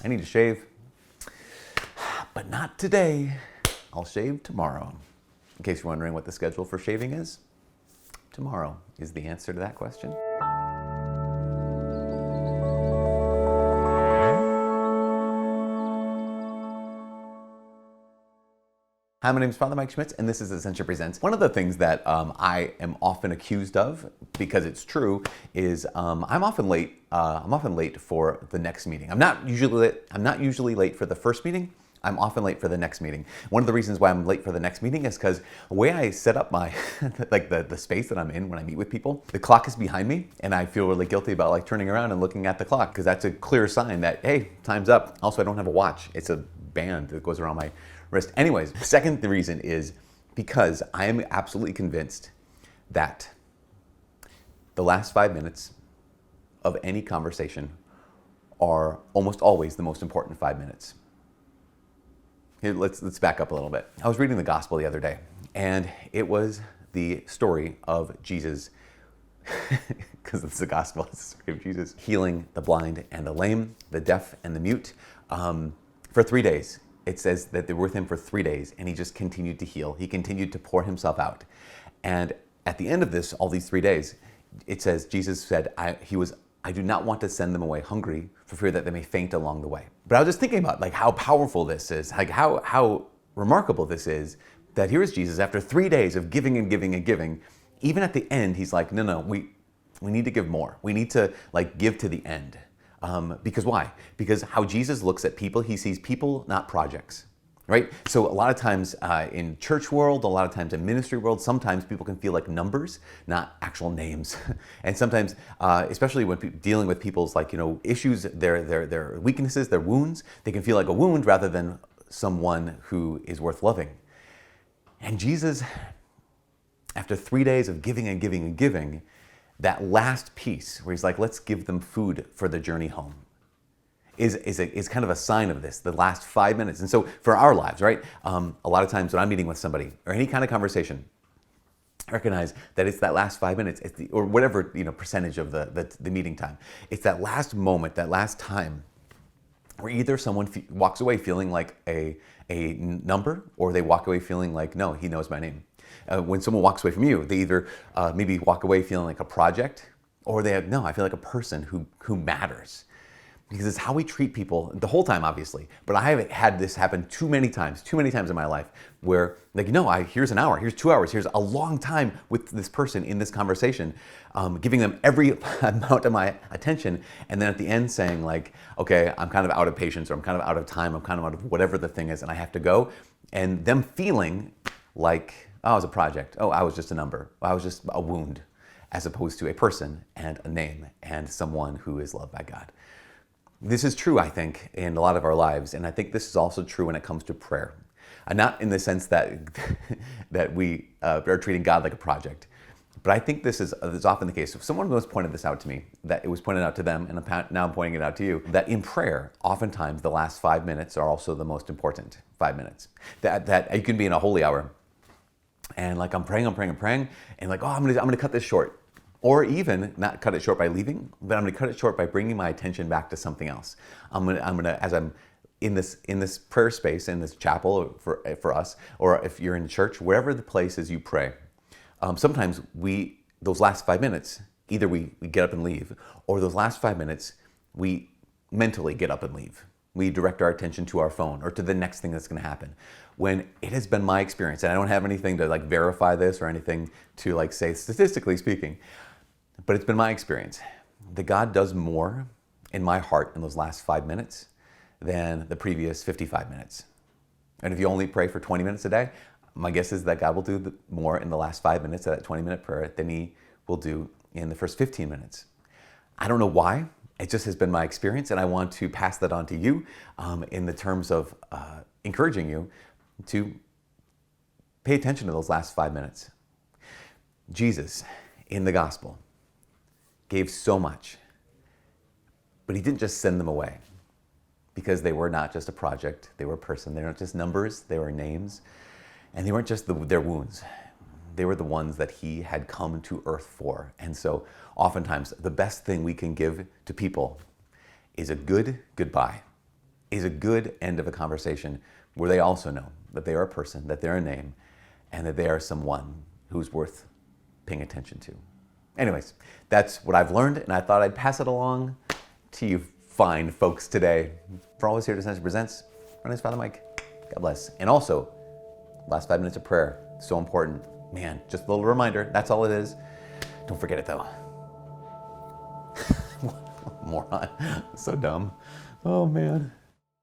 I need to shave, but not today. I'll shave tomorrow. In case you're wondering what the schedule for shaving is, tomorrow is the answer to that question. Hi, my name is Father Mike Schmitz, and this is Ascension Presents. One of the things that I am often accused of, because it's true, is I'm often late. I'm often late for the next meeting. I'm not usually late for the first meeting. I'm often late for the next meeting. One of the reasons why I'm late for the next meeting is because the way I set up my the space that I'm in when I meet with people, the clock is behind me, and I feel really guilty about turning around and looking at the clock, because that's a clear sign that, hey, time's up. Also, I don't have a watch. It's a band that goes around my wrist. Anyways, the second reason is because I am absolutely convinced that the last 5 minutes of any conversation are almost always the most important 5 minutes. Here, let's back up a little bit. I was reading the gospel the other day, and it was the story of Jesus, because it's the gospel, it's the story of Jesus healing the blind and the lame, the deaf and the mute, for 3 days. It says that they were with him for 3 days, and he just continued to heal. He continued to pour himself out. And at the end of this, all these 3 days, it says Jesus said, I do not want to send them away hungry for fear that they may faint along the way. But I was just thinking about how powerful this is, how remarkable this is, that here is Jesus after 3 days of giving and giving and giving. Even at the end, he's like, no, we need to give more. We need to give to the end. Because why? Because how Jesus looks at people, he sees people, not projects, right? So a lot of times in church world, a lot of times in ministry world, sometimes people can feel like numbers, not actual names. And sometimes, especially when dealing with people's issues, their weaknesses, their wounds, they can feel like a wound rather than someone who is worth loving. And Jesus, after 3 days of giving and giving and giving, that last piece where he's like, let's give them food for the journey home, is kind of a sign of this, the last 5 minutes. And so for our lives, right? A lot of times when I'm meeting with somebody or any kind of conversation, I recognize that it's that last 5 minutes, or whatever percentage of the meeting time. It's that last moment, that last time, where either someone walks away feeling like a number, or they walk away feeling like, no, he knows my name. When someone walks away from you, they either maybe walk away feeling like a project, or they have, no, I feel like a person who matters. Because it's how we treat people the whole time, obviously. But I have had this happen too many times in my life, where here's an hour, here's 2 hours, here's a long time with this person in this conversation, giving them every amount of my attention, and then at the end saying okay, I'm kind of out of patience, or I'm kind of out of time, I'm kind of out of whatever the thing is, and I have to go, and them feeling like, oh, I was a project. Oh, I was just a number. I was just a wound, as opposed to a person and a name and someone who is loved by God. This is true, I think, in a lot of our lives, and I think this is also true when it comes to prayer. And not in the sense that that we are treating God like a project, but I think this is often the case. If someone was pointed this out to me, that it was pointed out to them, and now I'm pointing it out to you, that in prayer, oftentimes the last 5 minutes are also the most important 5 minutes. That you can be in a holy hour, and I'm praying, and oh, I'm gonna cut this short. Or even not cut it short by leaving, but I'm gonna cut it short by bringing my attention back to something else. I'm gonna as I'm in this prayer space, in this chapel for us, or if you're in church, wherever the place is you pray, sometimes those last 5 minutes, either we get up and leave, or those last 5 minutes, we mentally get up and leave. We direct our attention to our phone or to the next thing that's going to happen. When it has been my experience, and I don't have anything to verify this or anything to say statistically speaking, but it's been my experience that God does more in my heart in those last 5 minutes than the previous 55 minutes. And if you only pray for 20 minutes a day, my guess is that God will do more in the last 5 minutes of that 20-minute prayer than he will do in the first 15 minutes. I don't know why. It just has been my experience, and I want to pass that on to you in the terms of encouraging you to pay attention to those last 5 minutes. Jesus, in the gospel, gave so much, but he didn't just send them away, because they were not just a project, they were a person. They weren't just numbers, they were names, and they weren't just their wounds. They were the ones that he had come to earth for. And so oftentimes the best thing we can give to people is a good goodbye. is a good end of a conversation where they also know that they are a person, that they're a name, and that they are someone who's worth paying attention to. Anyways, that's what I've learned, and I thought I'd pass it along to you fine folks today. For always here at Ascension Presents, my name's Father Mike. God bless. And also, last 5 minutes of prayer, so important. Man, just a little reminder, that's all it is. Don't forget it though. Moron. So dumb. Oh man.